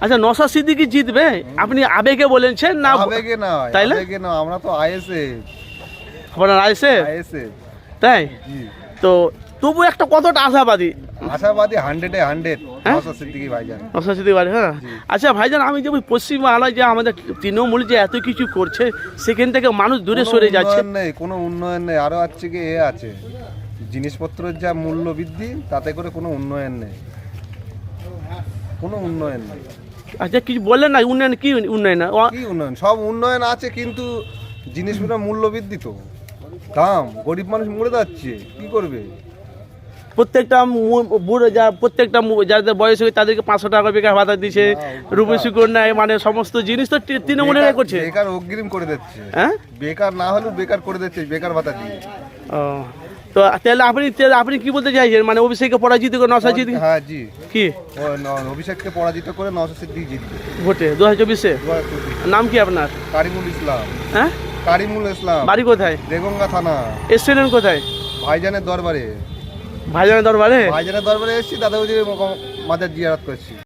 আচ্ছা নওশাদ সিদ্দিকী জিতবে, আপনি আবেগে বলেছেন না? আবেগে না, তাইলে আবেগে না, আমরা তো আইএসএ আপনার আইসে আইএসএ তাই? জি। তো তবু একটা কতটা আশাবাদী আশাবাদী 100-এ 100 হ্যাঁ? নওশাদ সিদ্দিকী ভাইজান। নওশাদ সিদ্দিকী ভাই, হ্যাঁ। জি। আচ্ছা ভাইজান, আমি যে ওই পশ্চিমবাংলায় যে আমাদের তৃণমূল যে এত কিছু করছে, সেখান থেকে মানুষ দূরে কোনো সরে যাচ্ছে। উন্নয়ন নেই, কোনো উন্নয়ন নেই। আরো আছে কি এ আছে, জিনিসপত্রের যা মূল্য বৃদ্ধি, তাতে করে কোনো উন্নয়ন নেই, কোনো উন্নয়ন নেই। আচ্ছা কিছু বললেন না, উন্নয়ন কি উন্নয়ন না? কি উন্নয়ন? সব উন্নয়ন আছে, কিন্তু জিনিসপত্রের মূল্য বৃদ্ধি তো, দাম, গরিব মানুষ মরে যাচ্ছে, কি করবে? প্রত্যেকটা বুড়ো যা প্রত্যেকটা যাদের বয়স হয়ে তাদেরকে 500 টাকা বেকার ভাতা দিচ্ছে, রূপশ্রী কন্যায়, মানে সমস্ত জিনিস তো তৃণমূলেরাই করছে। বেকার অগ্রিম করে দিচ্ছে, হ্যাঁ, বেকার না হলেও বেকার করে দিচ্ছে, বেকার ভাতা দিয়ে। ও তো তাহলে আপনি কি বলতে চাইছেন, মানে অভিষেককে পরাজিত করে নওশাদ সিদ্দিকী হ্যাঁ জি, কি ও অভিষেককে পরাজিত করে নওশাদ সিদ্দিকী জিতবে ভোটে 2024-এ? নাম কি আপনার? কারিমুল ইসলাম। হ্যাঁ, কারিমুল ইসলাম, বাড়ি কোথায়? দেগঙ্গা থানা। এসছিলেন কোথায়? ভাইজানের দরবারে। ভাইজানের দরবারে। ভাইজানের দরবারে এসেছি, দাদা মাজার জিয়ারত করছি।